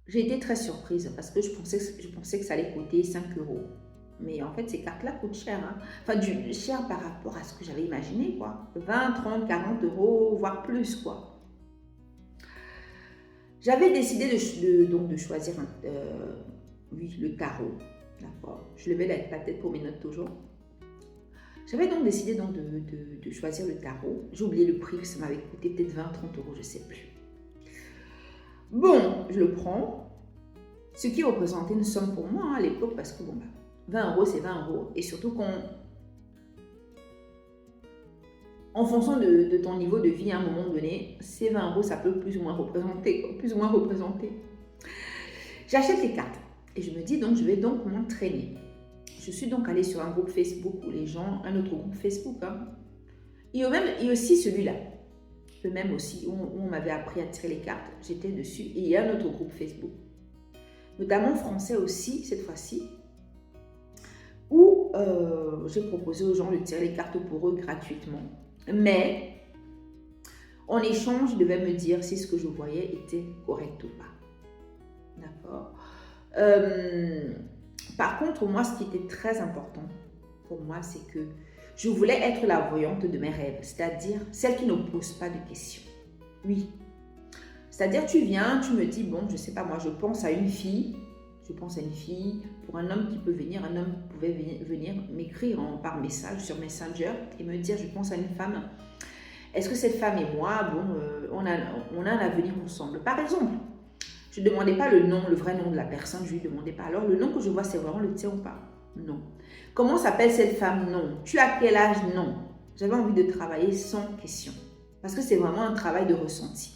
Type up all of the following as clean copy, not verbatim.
J'ai été très surprise parce que je pensais que ça allait coûter 5 euros. Mais en fait, ces cartes-là coûtent cher, hein. Enfin, cher par rapport à ce que j'avais imaginé, quoi. 20, 30, 40 euros, voire plus, quoi. J'avais décidé donc de choisir oui, le tarot. D'accord. Je levais la tête pour mes notes toujours. J'avais donc décidé donc de choisir le tarot. J'ai oublié le prix, ça m'avait coûté peut-être 20, 30 euros, je ne sais plus. Bon, je le prends. Ce qui représentait une somme pour moi, hein, à l'époque, parce que bon, 20 euros, c'est 20 euros. Et surtout en fonction de ton niveau de vie à un moment donné, ces 20 euros, ça peut plus ou moins représenter. J'achète les cartes et je me dis donc, je vais donc m'entraîner. Je suis donc allée sur un groupe Facebook où les gens, un autre groupe Facebook, hein, et aussi celui-là, le même aussi, où on m'avait appris à tirer les cartes, j'étais dessus, et il y a un autre groupe Facebook, notamment français aussi, cette fois-ci, où j'ai proposé aux gens de tirer les cartes pour eux gratuitement. Mais, en échange, ils devaient me dire si ce que je voyais était correct ou pas. D'accord. Par contre, moi, ce qui était très important pour moi, c'est que je voulais être la voyante de mes rêves, c'est-à-dire celle qui ne pose pas de questions. Oui. C'est-à-dire, tu viens, tu me dis, bon, je ne sais pas, moi, je pense à une fille, pour un homme qui peut venir, un homme pouvait venir m'écrire par message sur Messenger et me dire, je pense à une femme. Est-ce que cette femme et moi, bon, on a un avenir ensemble? Par exemple, je ne demandais pas le vrai nom de la personne, je ne lui demandais pas. Alors, le nom que je vois, c'est vraiment le tien ou pas? Non. Comment s'appelle cette femme? Non. Tu as quel âge? Non. J'avais envie de travailler sans question. Parce que c'est vraiment un travail de ressenti.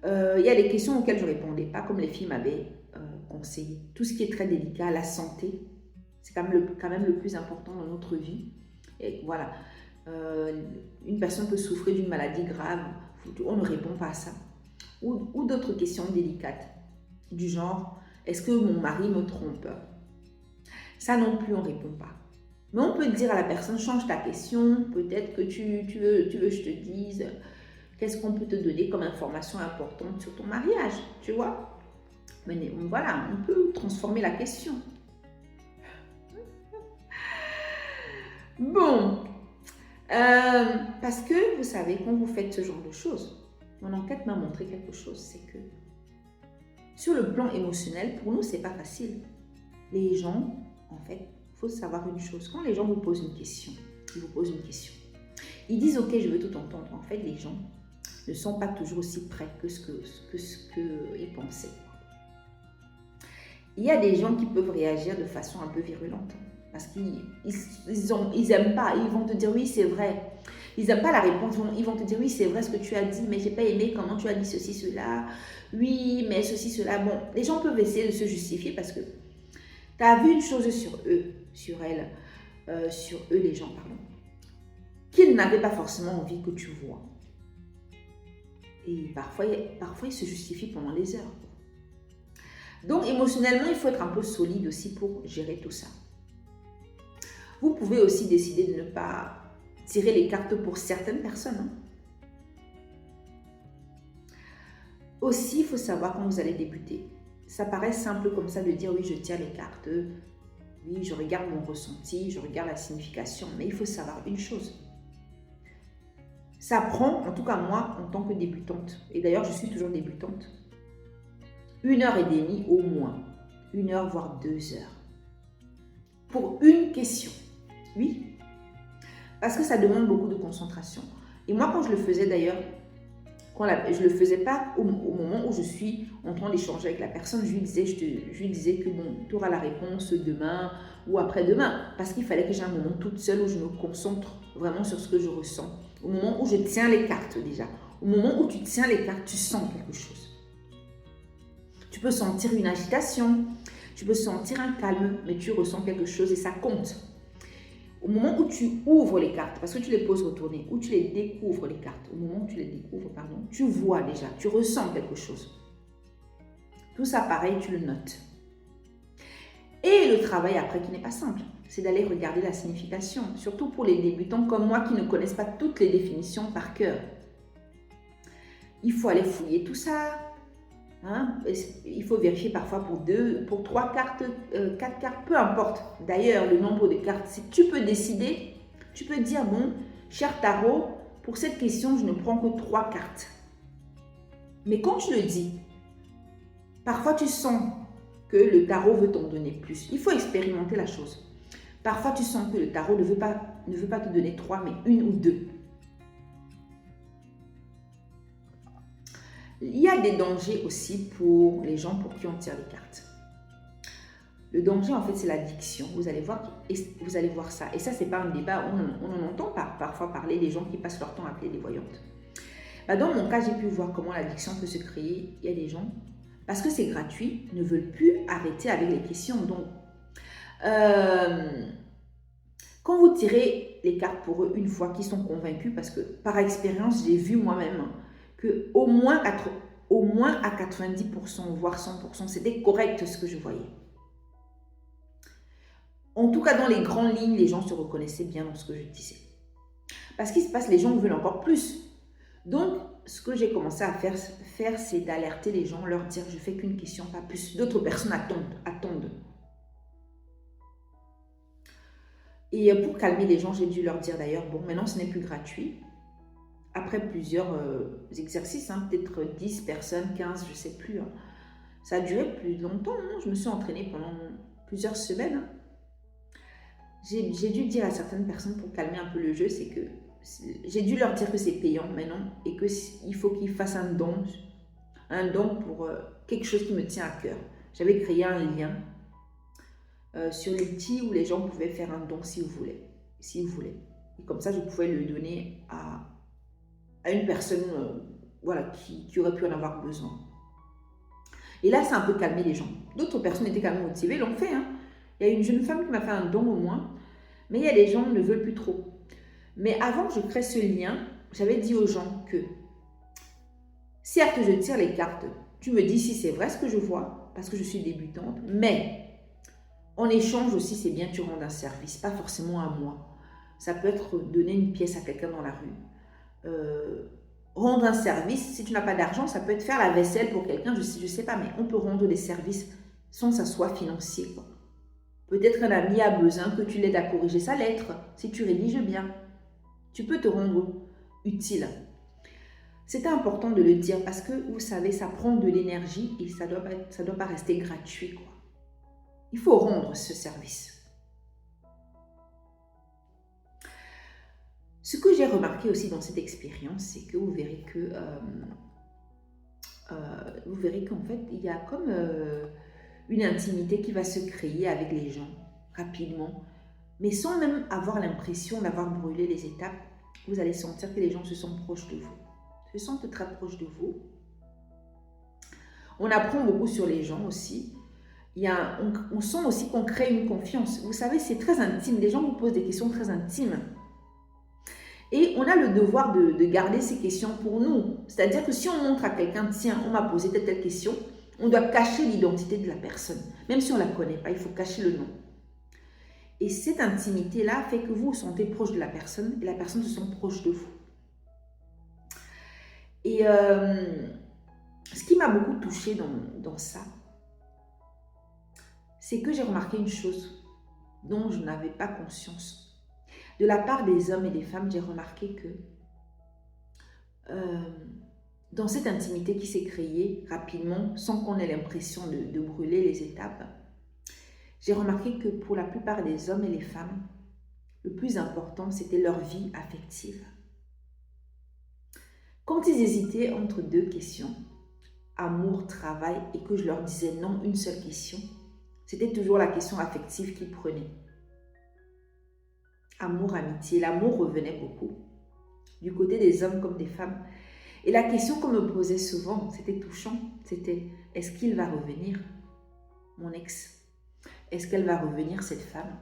Il y a des questions auxquelles je ne répondais pas, comme les filles m'avaient conseillé. Tout ce qui est très délicat, la santé, c'est quand même le plus important dans notre vie. Et voilà. Une personne peut souffrir d'une maladie grave, on ne répond pas à ça. Ou d'autres questions délicates, du genre, est-ce que mon mari me trompe? Ça non plus, on ne répond pas. Mais on peut dire à la personne, change ta question, peut-être que tu veux que je te dise, qu'est-ce qu'on peut te donner comme information importante sur ton mariage, tu vois? Mais voilà, on peut transformer la question. Bon, parce que vous savez, quand vous faites ce genre de choses, mon enquête m'a montré quelque chose, c'est que sur le plan émotionnel, pour nous, c'est pas facile. Les gens, en fait, il faut savoir une chose. Quand les gens vous posent une question, ils disent, ok, je veux tout entendre. En fait, les gens ne sont pas toujours aussi prêts que ce qu'ils pensaient. Il y a des gens qui peuvent réagir de façon un peu virulente parce qu'ils n'aiment pas. Ils vont te dire, oui, c'est vrai. Ils n'aiment pas la réponse. Ils vont te dire, oui, c'est vrai ce que tu as dit, mais je n'ai pas aimé comment tu as dit ceci, cela. Oui, mais ceci, cela. Bon, les gens peuvent essayer de se justifier parce que tu as vu une chose sur eux, sur eux, les gens, pardon, qu'ils n'avaient pas forcément envie que tu vois. Et parfois ils se justifient pendant des heures. Donc, émotionnellement, il faut être un peu solide aussi pour gérer tout ça. Vous pouvez aussi décider de ne pas tirer les cartes pour certaines personnes. Hein. Aussi, il faut savoir quand vous allez débuter. Ça paraît simple comme ça de dire oui, je tire les cartes, oui, je regarde mon ressenti, je regarde la signification, mais il faut savoir une chose. Ça prend, en tout cas moi, en tant que débutante, et d'ailleurs je suis toujours débutante, 1h30 au moins, 1 heure voire 2 heures, pour une question. Oui, parce que ça demande beaucoup de concentration. Et moi, quand je le faisais d'ailleurs, je ne le faisais pas au moment où je suis en train d'échanger avec la personne, je lui disais que bon, tu auras la réponse demain ou après-demain, parce qu'il fallait que j'ai un moment toute seule où je me concentre vraiment sur ce que je ressens. Au moment où je tiens les cartes déjà, au moment où tu tiens les cartes, tu sens quelque chose. Tu peux sentir une agitation, tu peux sentir un calme, mais tu ressens quelque chose et ça compte. Au moment où tu ouvres les cartes, parce que tu les poses retourner, ou tu les découvres les cartes, au moment où tu les découvres, pardon, tu vois déjà, tu ressens quelque chose. Tout ça, pareil, tu le notes. Et le travail après qui n'est pas simple, c'est d'aller regarder la signification, surtout pour les débutants comme moi qui ne connaissent pas toutes les définitions par cœur. Il faut aller fouiller tout ça. Hein? Il faut vérifier parfois pour 3 cartes, 4 cartes, peu importe. D'ailleurs, le nombre de cartes, si tu peux décider, tu peux dire, bon, cher tarot, pour cette question, je ne prends que 3 cartes. Mais quand tu le dis, parfois tu sens que le tarot veut t'en donner plus. Il faut expérimenter la chose. Parfois tu sens que le tarot ne veut pas te donner 3, mais 1 ou 2. Il y a des dangers aussi pour les gens pour qui on tire les cartes. Le danger, en fait, c'est l'addiction. Vous allez voir ça. Et ça, ce n'est pas un débat. On en entend parfois parler des gens qui passent leur temps à appeler des voyantes. Dans mon cas, j'ai pu voir comment l'addiction peut se créer. Il y a des gens, parce que c'est gratuit, ne veulent plus arrêter avec les questions. Donc, quand vous tirez les cartes pour eux une fois qu'ils sont convaincus, parce que par expérience, j'ai vu moi-même que au moins à 90%, voire 100%, c'était correct ce que je voyais. En tout cas, dans les grandes lignes, les gens se reconnaissaient bien dans ce que je disais. Parce qu'il se passe, les gens veulent encore plus. Donc, ce que j'ai commencé à faire, c'est d'alerter les gens, leur dire, je fais qu'une question, pas plus. D'autres personnes attendent. Et pour calmer les gens, j'ai dû leur dire d'ailleurs, bon, maintenant ce n'est plus gratuit. Après plusieurs exercices, peut-être 10 personnes, 15, je ne sais plus. Ça a duré plus longtemps. Je me suis entraînée pendant plusieurs semaines. J'ai dû dire à certaines personnes pour calmer un peu le jeu, c'est que j'ai dû leur dire que c'est payant maintenant et qu'il faut qu'ils fassent un don pour quelque chose qui me tient à cœur. J'avais créé un lien sur l'outil où les gens pouvaient faire un don s'ils voulaient. Et comme ça, je pouvais le donner à une personne qui aurait pu en avoir besoin. Et là, ça a un peu calmé les gens. D'autres personnes étaient quand même motivées, l'ont fait. Il y a une jeune femme qui m'a fait un don au moins, mais il y a des gens qui ne veulent plus trop. Mais avant que je crée ce lien, j'avais dit aux gens que, certes, je tire les cartes, tu me dis si c'est vrai ce que je vois, parce que je suis débutante, mais en échange aussi, c'est bien que tu rendes un service, pas forcément à moi. Ça peut être donner une pièce à quelqu'un dans la rue. Rendre un service, si tu n'as pas d'argent, ça peut être faire la vaisselle pour quelqu'un, je sais pas, mais on peut rendre des services sans que ça soit financier, quoi. Peut-être un ami a besoin que tu l'aides à corriger sa lettre, si tu rédiges bien. Tu peux te rendre utile. C'est important de le dire parce que, vous savez, ça prend de l'énergie et ça doit pas rester gratuit, quoi. Il faut rendre ce service. Ce que j'ai remarqué aussi dans cette expérience, c'est que vous verrez qu'en fait, il y a comme une intimité qui va se créer avec les gens rapidement, mais sans même avoir l'impression d'avoir brûlé les étapes. Vous allez sentir que les gens se sentent proches de vous, se sentent très proches de vous. On apprend beaucoup sur les gens aussi. On sent aussi qu'on crée une confiance. Vous savez, c'est très intime. Les gens vous posent des questions très intimes. Et on a le devoir de garder ces questions pour nous. C'est-à-dire que si on montre à quelqu'un, tiens, on m'a posé telle question, on doit cacher l'identité de la personne. Même si on ne la connaît pas, il faut cacher le nom. Et cette intimité-là fait que vous vous sentez proche de la personne et la personne se sent proche de vous. Et ce qui m'a beaucoup touchée dans ça, c'est que j'ai remarqué une chose dont je n'avais pas conscience. De la part des hommes et des femmes, j'ai remarqué que dans cette intimité qui s'est créée rapidement, sans qu'on ait l'impression de brûler les étapes, j'ai remarqué que pour la plupart des hommes et les femmes, le plus important, c'était leur vie affective. Quand ils hésitaient entre deux questions, amour, travail, et que je leur disais non, une seule question, c'était toujours la question affective qu'ils prenaient. Amour, amitié, l'amour revenait beaucoup, du côté des hommes comme des femmes. Et la question qu'on me posait souvent, c'était touchant, c'était « Est-ce qu'il va revenir, mon ex? Est-ce qu'elle va revenir, cette femme ?»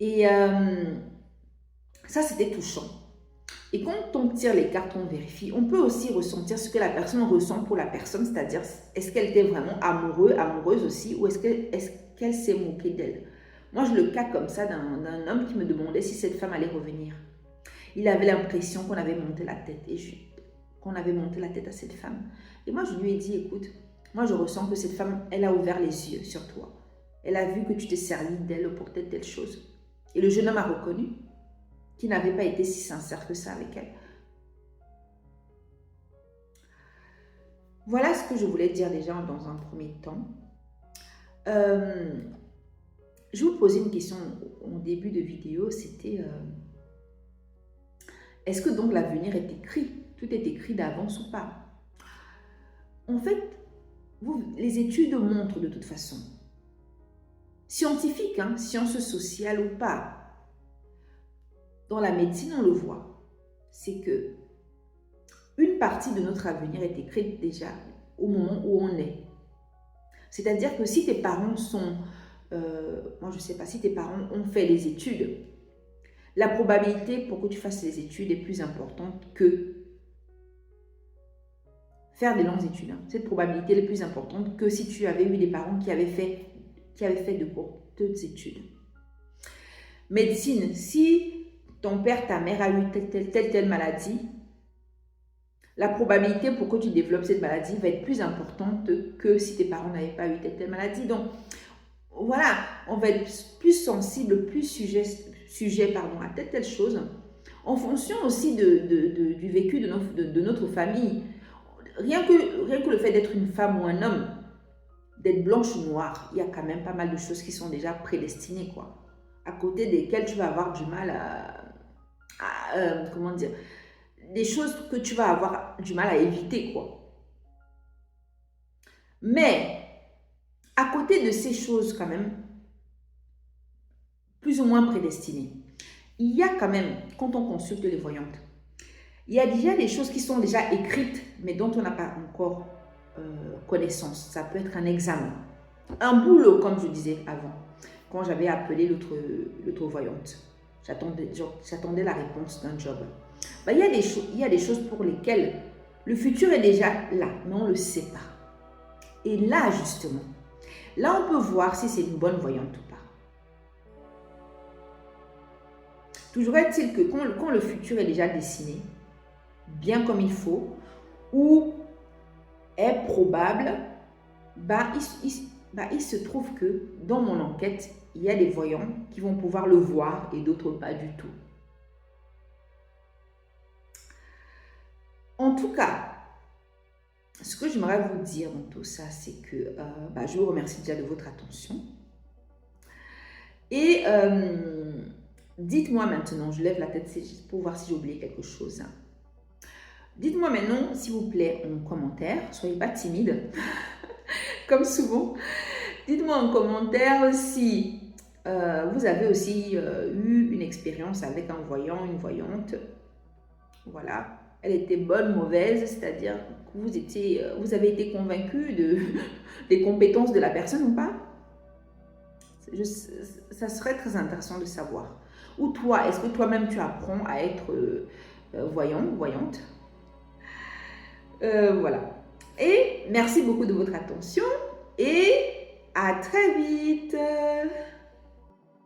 Et ça, c'était touchant. Et quand on tire les cartes, on vérifie. On peut aussi ressentir ce que la personne ressent pour la personne, c'est-à-dire est-ce qu'elle était vraiment amoureuse aussi, ou est-ce qu'elle s'est moquée d'elle. Moi, je le cas comme ça d'un homme qui me demandait si cette femme allait revenir. Il avait l'impression qu'on avait monté la tête. Et qu'on avait monté la tête à cette femme. Et moi, je lui ai dit, écoute, moi, je ressens que cette femme, elle a ouvert les yeux sur toi. Elle a vu que tu t'es servi d'elle pour telle chose. Et le jeune homme a reconnu qu'il n'avait pas été si sincère que ça avec elle. Voilà ce que je voulais dire déjà dans un premier temps. Je vous posais une question au début de vidéo, c'était est-ce que donc l'avenir est écrit? Tout est écrit d'avance ou pas? En fait, les études montrent de toute façon, scientifiques, hein, sciences sociales ou pas, dans la médecine on le voit, c'est que une partie de notre avenir est écrite déjà au moment où on est. C'est-à-dire que si tes parents sont, moi je ne sais pas, si tes parents ont fait les études, la probabilité pour que tu fasses les études est plus importante que faire des longues études. Hein. Cette probabilité est plus importante que si tu avais eu des parents qui avaient fait de courtes études. Médecine, si ton père, ta mère a eu telle maladie, la probabilité pour que tu développes cette maladie va être plus importante que si tes parents n'avaient pas eu telle maladie. Donc, voilà, on va être plus sensible, plus sujet à telle chose, en fonction aussi du vécu de notre famille. Rien que le fait d'être une femme ou un homme, d'être blanche ou noire, il y a quand même pas mal de choses qui sont déjà prédestinées, quoi. À côté desquelles tu vas avoir du mal comment dire, des choses que tu vas avoir du mal à éviter, quoi. Mais, à côté de ces choses quand même, plus ou moins prédestinées, il y a quand même, quand on consulte les voyantes, il y a déjà des choses qui sont déjà écrites, mais dont on n'a pas encore connaissance. Ça peut être un examen, un boulot, comme je disais avant, quand j'avais appelé l'autre voyante. J'attendais la réponse d'un job. Ben, il y a des choses pour lesquelles le futur est déjà là, mais on ne le sait pas. Et là, justement, là, on peut voir si c'est une bonne voyante ou pas. Toujours est-il que quand le futur est déjà dessiné, bien comme il faut, ou est probable, il se trouve que dans mon enquête, il y a des voyants qui vont pouvoir le voir et d'autres pas du tout. En tout cas, ce que j'aimerais vous dire dans tout ça, c'est que je vous remercie déjà de votre attention. Et dites-moi maintenant, je lève la tête pour voir si j'ai oublié quelque chose. Dites-moi maintenant, s'il vous plaît, en commentaire, soyez pas timide, comme souvent. Dites-moi en commentaire si vous avez aussi eu une expérience avec un voyant, une voyante. Voilà, elle était bonne, mauvaise, c'est-à-dire que vous avez été convaincu des compétences de la personne ou pas. Ça serait très intéressant de savoir. Ou toi, est-ce que toi-même tu apprends à être voyant, voyante? Voilà. Et merci beaucoup de votre attention et à très vite.